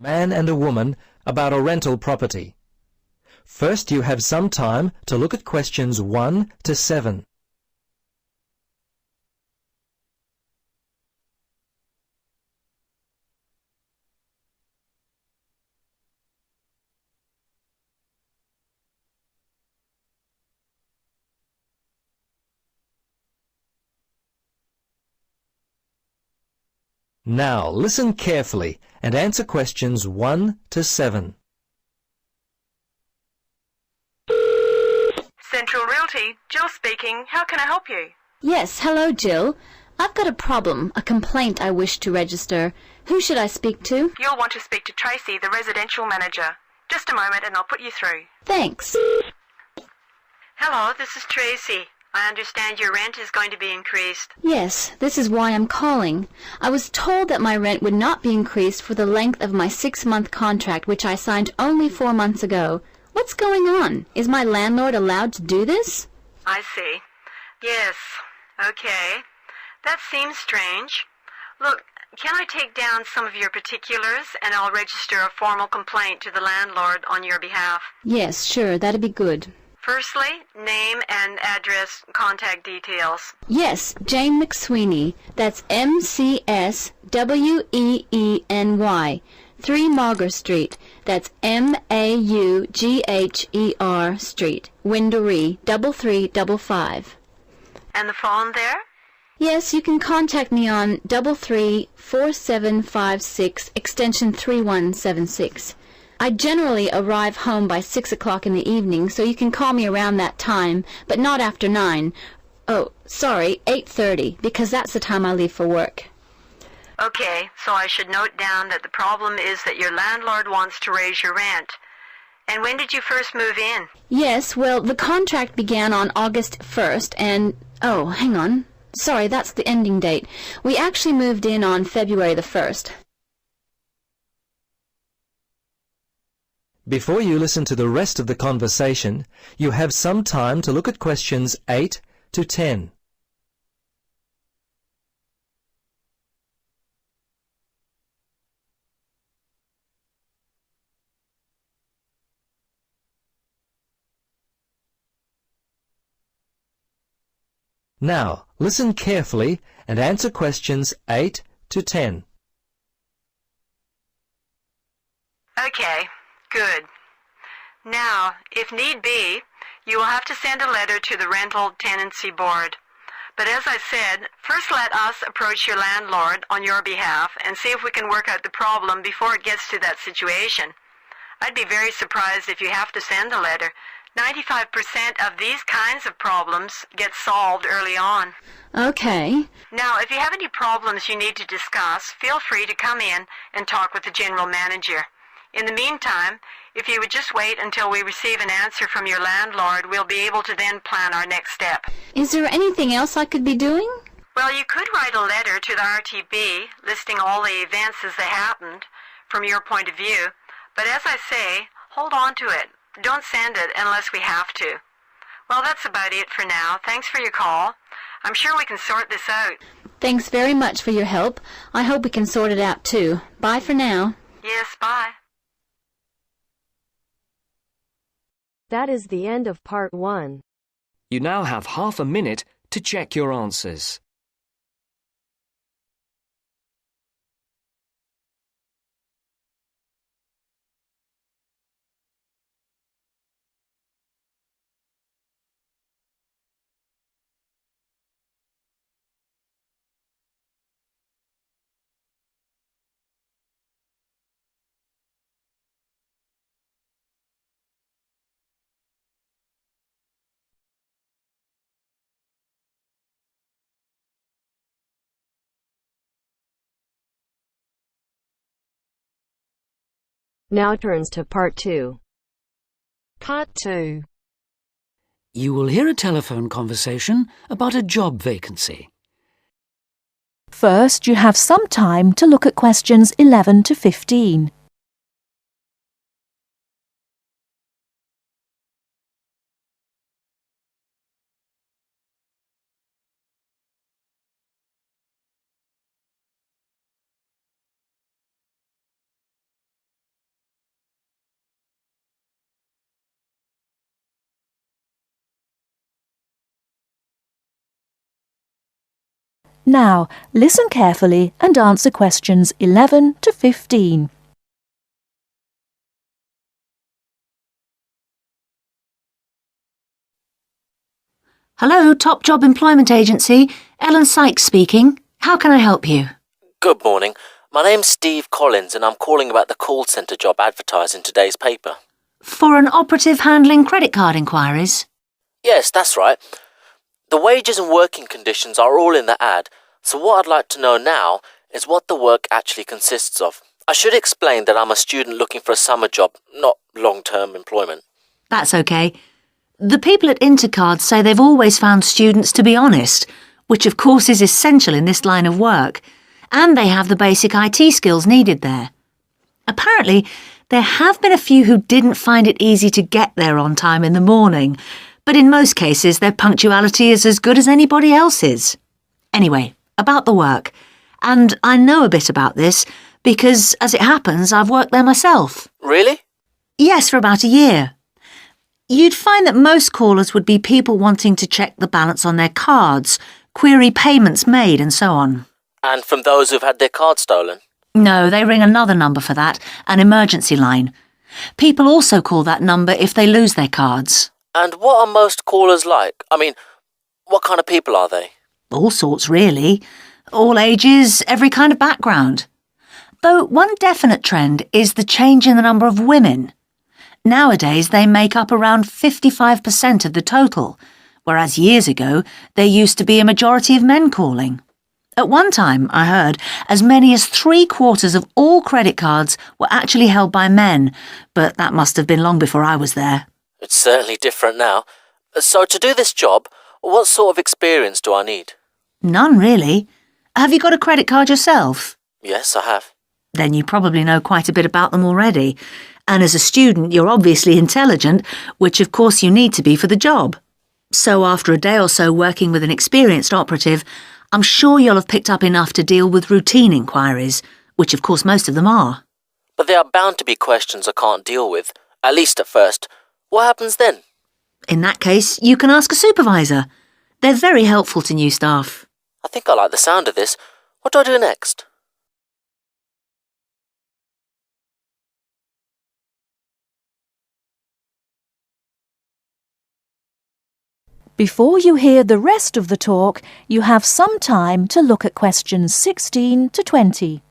man and a woman about a rental property. First, you have some time to look at questions 1 to 7. Now, listen carefully and answer questions 1 to 7. Central Realty, Jill speaking. How can I help you? Yes, hello, Jill. I've got a problem, a complaint I wish to register. Who should I speak to? You'll want to speak to Tracy, the residential manager. Just a moment and I'll put you through. Thanks. Hello, this is Tracy. I understand your rent is going to be increased. Yes, this is why I'm calling. I was told that my rent would not be increased for the length of my 6-month contract, which I signed only 4 months ago. What's going on? Is my landlord allowed to do this? I see. Yes. Okay. That seems strange. Look, can I take down some of your particulars and I'll register a formal complaint to the landlord on your behalf? Yes, sure, that'd be good. Firstly, name and address, contact details. Yes, Jane McSweeney. That's McSweeny. 3 Mauger Street. That's Maugher Street. Windory, 3355. And the phone there? Yes, you can contact me on 334756 extension 3176. I generally arrive home by 6 o'clock in the evening, so you can call me around that time, but not after 9. Oh, sorry, 8:30, because that's the time I leave for work. Okay, so I should note down that the problem is that your landlord wants to raise your rent. And when did you first move in? Yes, well, the contract began on August 1st, and... oh, hang on. Sorry, that's the ending date. We actually moved in on February the 1st. Before you listen to the rest of the conversation, you have some time to look at questions 8 to 10. Now, listen carefully and answer questions 8 to 10. Okay, good. Now, if need be, you will have to send a letter to the Rental Tenancy Board. But as I said, first let us approach your landlord on your behalf and see if we can work out the problem before it gets to that situation. I'd be very surprised if you have to send a letter. 95% of these kinds of problems get solved early on. Okay. Now, if you have any problems you need to discuss, feel free to come in and talk with the general manager. In the meantime, if you would just wait until we receive an answer from your landlord, we'll be able to then plan our next step. Is there anything else I could be doing? Well, you could write a letter to the RTB listing all the events as they happened from your point of view. But as I say, hold on to it. Don't send it unless we have to. Well, that's about it for now. Thanks for your call. I'm sure we can sort this out. Thanks very much for your help. I hope we can sort it out too. Bye for now. Yes, bye. That is the end of part 1. You now have half a minute to check your answers. Now turns to part 2. Part 2. You will hear a telephone conversation about a job vacancy. First, you have some time to look at questions 11 to 15. Now, listen carefully and answer questions 11 to 15. Hello, Top Job Employment Agency. Ellen Sykes speaking. How can I help you? Good morning. My name's Steve Collins and I'm calling about the call centre job advertised in today's paper. For an operative handling credit card inquiries? Yes, that's right. The wages and working conditions are all in the ad, so what I'd like to know now is what the work actually consists of. I should explain that I'm a student looking for a summer job, not long-term employment. That's okay. The people at Intercard say they've always found students to be honest, which of course is essential in this line of work, and they have the basic IT skills needed there. Apparently, there have been a few who didn't find it easy to get there on time in the morning, but in most cases their punctuality is as good as anybody else's. Anyway, about the work. And I know a bit about this because, as it happens, I've worked there myself. Really? Yes, for about a year. You'd find that most callers would be people wanting to check the balance on their cards, query payments made and so on. And from those who've had their card stolen? No, they ring another number for that, an emergency line. People also call that number if they lose their cards. And what are most callers like? I mean, what kind of people are they? All sorts, really. All ages, every kind of background. Though one definite trend is the change in the number of women. Nowadays, they make up around 55% of the total, whereas years ago, there used to be a majority of men calling. At one time, I heard, as many as 3/4 of all credit cards were actually held by men, but that must have been long before I was there. It's certainly different now. So to do this job, what sort of experience do I need? None, really. Have you got a credit card yourself? Yes, I have. Then you probably know quite a bit about them already. And as a student, you're obviously intelligent, which of course you need to be for the job. So after a day or so working with an experienced operative, I'm sure you'll have picked up enough to deal with routine inquiries, which of course most of them are. But there are bound to be questions I can't deal with, at least at first. What happens then? In that case, you can ask a supervisor. They're very helpful to new staff. I think I like the sound of this. What do I do next? Before you hear the rest of the talk, you have some time to look at questions 16 to 20.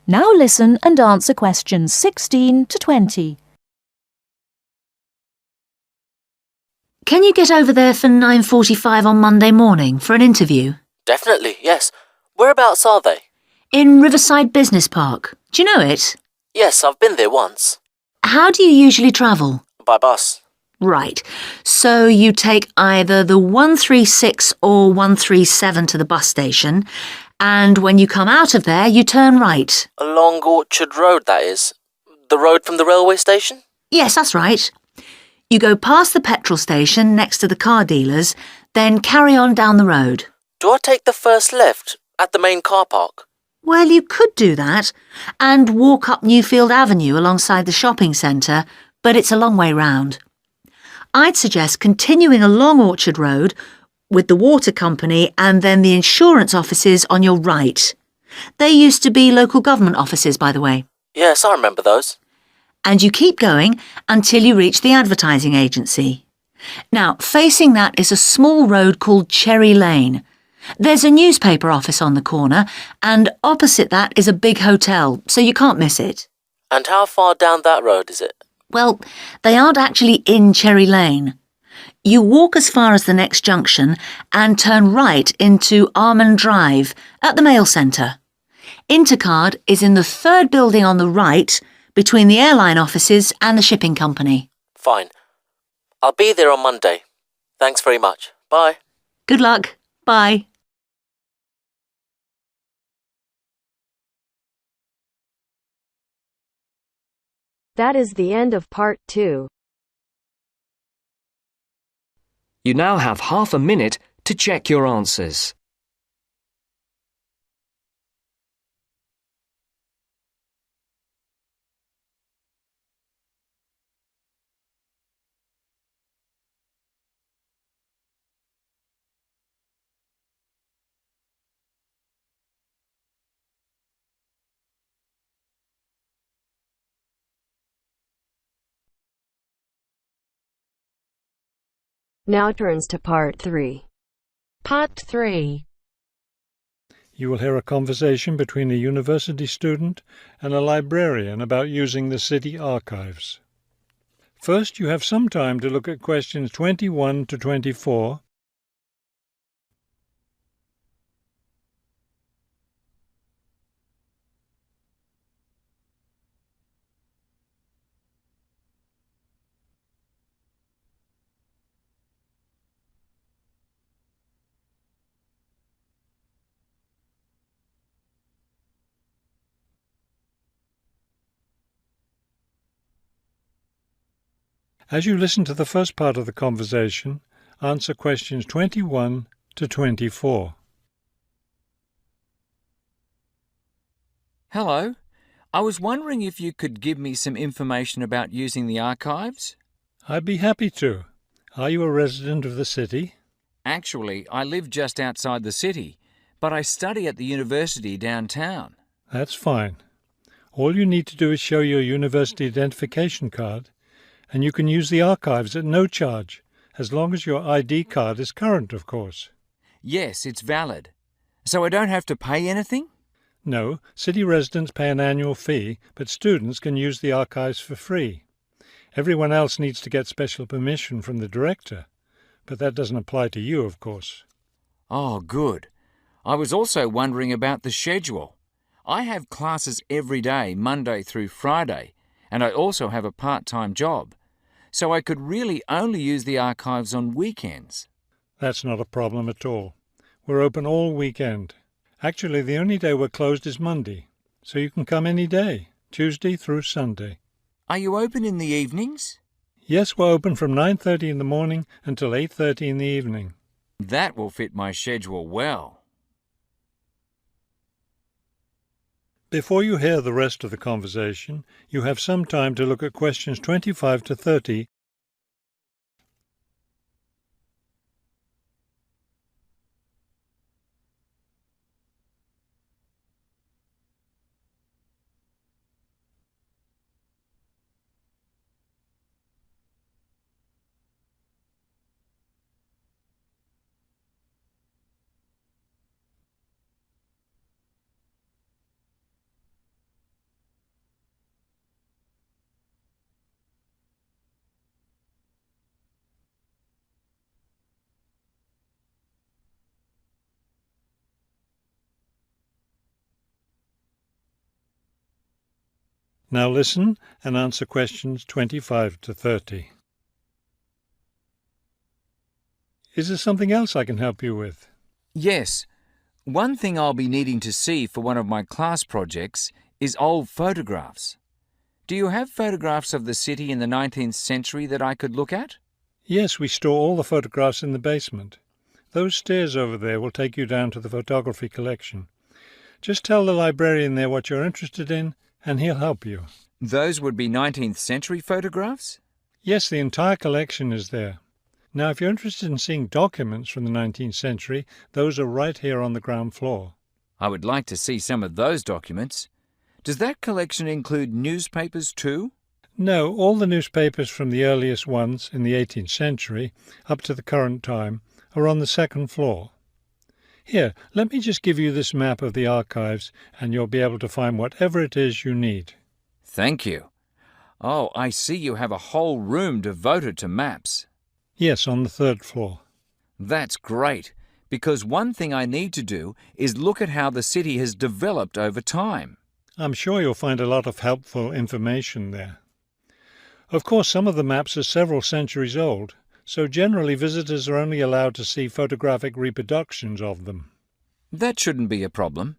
Now listen and answer questions 16 to 20. Can you get over there for 9:45 on Monday morning for an interview? Definitely, yes. Whereabouts are they? In Riverside Business Park. Do you know it? Yes, I've been there once. How do you usually travel? By bus. Right. So you take either the 136 or 137 to the bus station, and when you come out of there, you turn right. Along Orchard Road, that is. The road from the railway station? Yes, that's right. You go past the petrol station next to the car dealers, then carry on down the road. Do I take the first left at the main car park? Well, you could do that, and walk up Newfield Avenue alongside the shopping centre, but it's a long way round. I'd suggest continuing along Orchard Road with the water company and then the insurance offices on your right. They used to be local government offices, by the way. Yes, I remember those. And you keep going until you reach the advertising agency. Now, facing that is a small road called Cherry Lane. There's a newspaper office on the corner, and opposite that is a big hotel, so you can't miss it. And how far down that road is it? Well, they aren't actually in Cherry Lane. You walk as far as the next junction and turn right into Armand Drive at the mail centre. Intercard is in the third building on the right, between the airline offices and the shipping company. Fine. I'll be there on Monday. Thanks very much. Bye. Good luck. Bye. That is the end of part 2. You now have half a minute to check your answers. Now turns to part 3. Part 3. You will hear a conversation between a university student and a librarian about using the city archives. First, you have some time to look at questions 21 to 24. As you listen to the first part of the conversation, answer questions 21 to 24. Hello. I was wondering if you could give me some information about using the archives? I'd be happy to. Are you a resident of the city? Actually, I live just outside the city, but I study at the university downtown. That's fine. All you need to do is show your university identification card, and you can use the archives at no charge, as long as your ID card is current, of course. Yes, it's valid. So I don't have to pay anything? No, city residents pay an annual fee, but students can use the archives for free. Everyone else needs to get special permission from the director, but that doesn't apply to you, of course. Oh, good. I was also wondering about the schedule. I have classes every day, Monday through Friday, and I also have a part-time job, so I could really only use the archives on weekends. That's not a problem at all. We're open all weekend. Actually, the only day we're closed is Monday, so you can come any day, Tuesday through Sunday. Are you open in the evenings? Yes, we're open from 9:30 in the morning until 8:30 in the evening. That will fit my schedule well. Before you hear the rest of the conversation, you have some time to look at questions 25 to 30. Now listen and answer questions 25 to 30. Is there something else I can help you with? Yes. One thing I'll be needing to see for one of my class projects is old photographs. Do you have photographs of the city in the 19th century that I could look at? Yes, we store all the photographs in the basement. Those stairs over there will take you down to the photography collection. Just tell the librarian there what you're interested in, and he'll help you. Those would be 19th century photographs? Yes, the entire collection is there. Now, if you're interested in seeing documents from the 19th century, those are right here on the ground floor. I would like to see some of those documents. Does that collection include newspapers too? No, all the newspapers from the earliest ones in the 18th century up to the current time are on the second floor. Here, let me just give you this map of the archives, and you'll be able to find whatever it is you need. Thank you. Oh, I see you have a whole room devoted to maps. Yes, on the third floor. That's great, because one thing I need to do is look at how the city has developed over time. I'm sure you'll find a lot of helpful information there. Of course, some of the maps are several centuries old, so generally visitors are only allowed to see photographic reproductions of them. That shouldn't be a problem.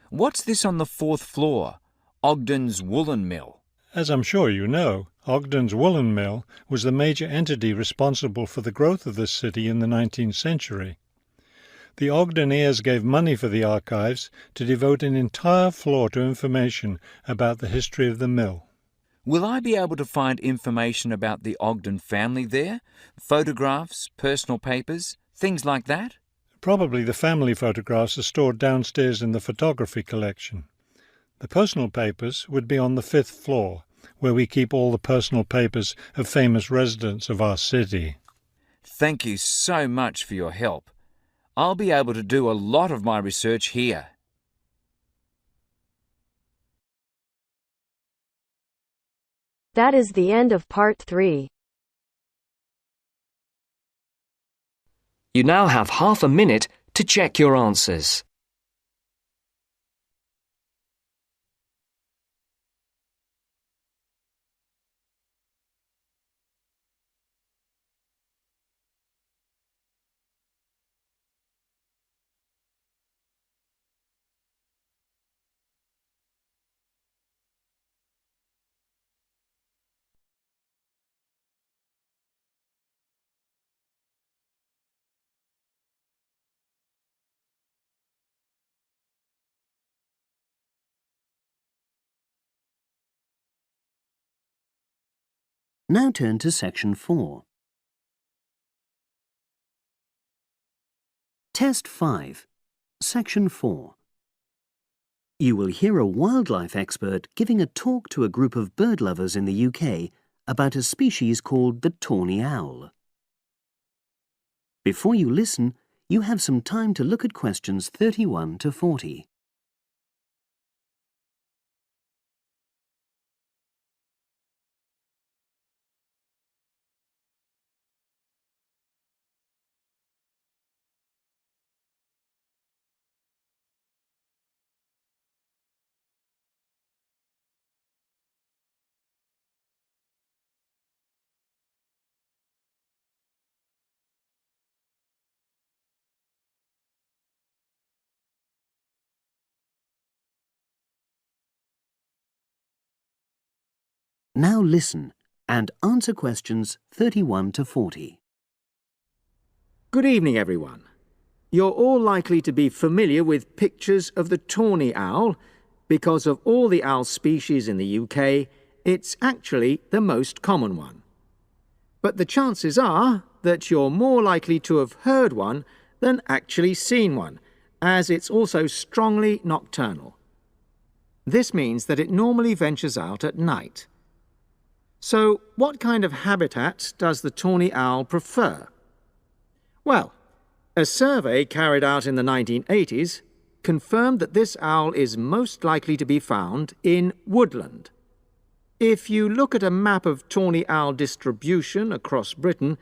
What's this on the fourth floor? Ogden's Woolen Mill. As I'm sure you know, Ogden's woolen mill was the major entity responsible for the growth of this city in the 19th century. The Ogdeniers gave money for the archives to devote an entire floor to information about the history of the mill. Will I be able to find information about the Ogden family there? Photographs, personal papers, things like that? Probably the family photographs are stored downstairs in the photography collection. The personal papers would be on the 5th floor, where we keep all the personal papers of famous residents of our city. Thank you so much for your help. I'll be able to do a lot of my research here. That is the end of part 3. You now have half a minute to check your answers. Now turn to section 4. Test 5, section 4. You will hear a wildlife expert giving a talk to a group of bird lovers in the UK about a species called the tawny owl. Before you listen, you have some time to look at questions 31 to 40. Now listen and answer questions 31 to 40. Good evening, everyone. You're all likely to be familiar with pictures of the tawny owl. Because of all the owl species in the UK, it's actually the most common one. But the chances are that you're more likely to have heard one than actually seen one, as it's also strongly nocturnal. This means that it normally ventures out at night. So, what kind of habitat does the tawny owl prefer? Well, a survey carried out in the 1980s confirmed that this owl is most likely to be found in woodland. If you look at a map of tawny owl distribution across Britain,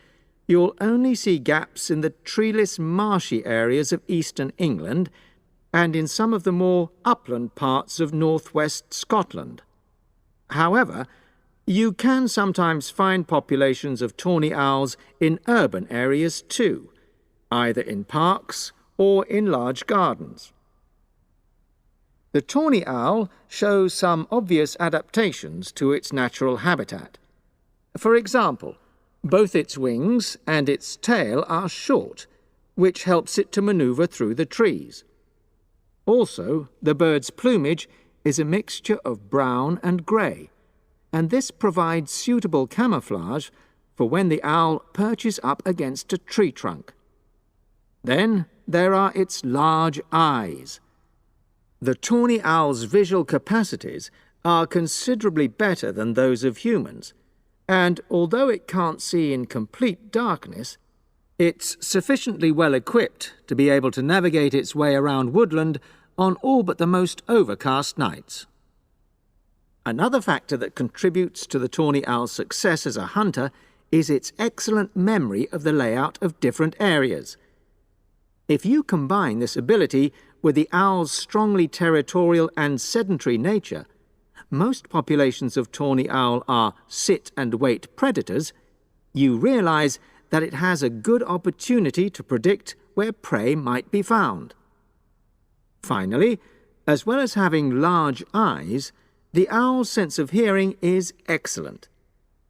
you'll only see gaps in the treeless marshy areas of eastern England and in some of the more upland parts of northwest Scotland. However, you can sometimes find populations of tawny owls in urban areas too, either in parks or in large gardens. The tawny owl shows some obvious adaptations to its natural habitat. For example, both its wings and its tail are short, which helps it to maneuver through the trees. Also, the bird's plumage is a mixture of brown and grey, and this provides suitable camouflage for when the owl perches up against a tree trunk. Then there are its large eyes. The tawny owl's visual capacities are considerably better than those of humans, and although it can't see in complete darkness, it's sufficiently well equipped to be able to navigate its way around woodland on all but the most overcast nights. Another factor that contributes to the tawny owl's success as a hunter is its excellent memory of the layout of different areas. If you combine this ability with the owl's strongly territorial and sedentary nature, most populations of tawny owl are sit-and-wait predators, you realize that it has a good opportunity to predict where prey might be found. Finally, as well as having large eyes, The owl's sense of hearing is excellent,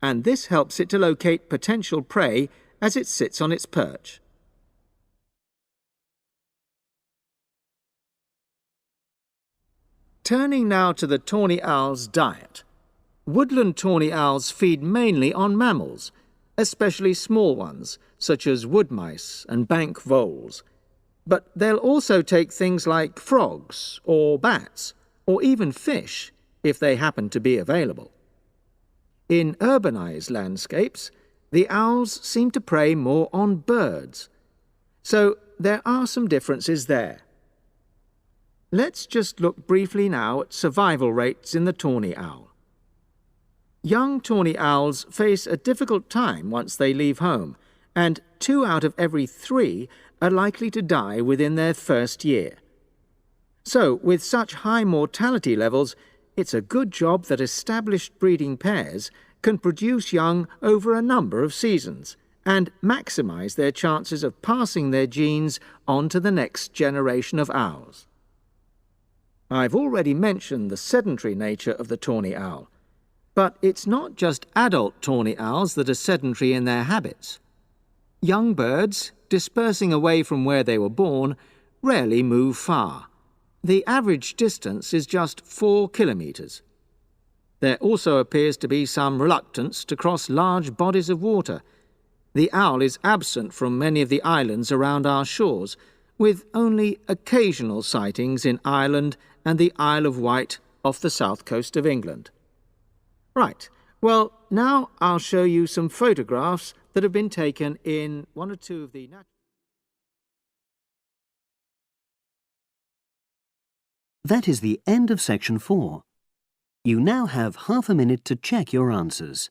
and this helps it to locate potential prey as it sits on its perch. Turning now to the tawny owl's diet. Woodland tawny owls feed mainly on mammals, especially small ones, such as wood mice and bank voles. But they'll also take things like frogs or bats, or even fish, if they happen to be available. In urbanized landscapes, the owls seem to prey more on birds. So there are some differences there. Let's just look briefly now at survival rates in the tawny owl. Young tawny owls face a difficult time once they leave home, and 2 out of every 3 are likely to die within their first year. So, with such high mortality levels, it's a good job that established breeding pairs can produce young over a number of seasons and maximize their chances of passing their genes on to the next generation of owls. I've already mentioned the sedentary nature of the tawny owl, but it's not just adult tawny owls that are sedentary in their habits. Young birds, dispersing away from where they were born, rarely move far. The average distance is just 4 kilometres. There also appears to be some reluctance to cross large bodies of water. The owl is absent from many of the islands around our shores, with only occasional sightings in Ireland and the Isle of Wight off the south coast of England. Right, well, now I'll show you some photographs that have been taken in one or two of the... That is the end of section 4. You now have half a minute to check your answers.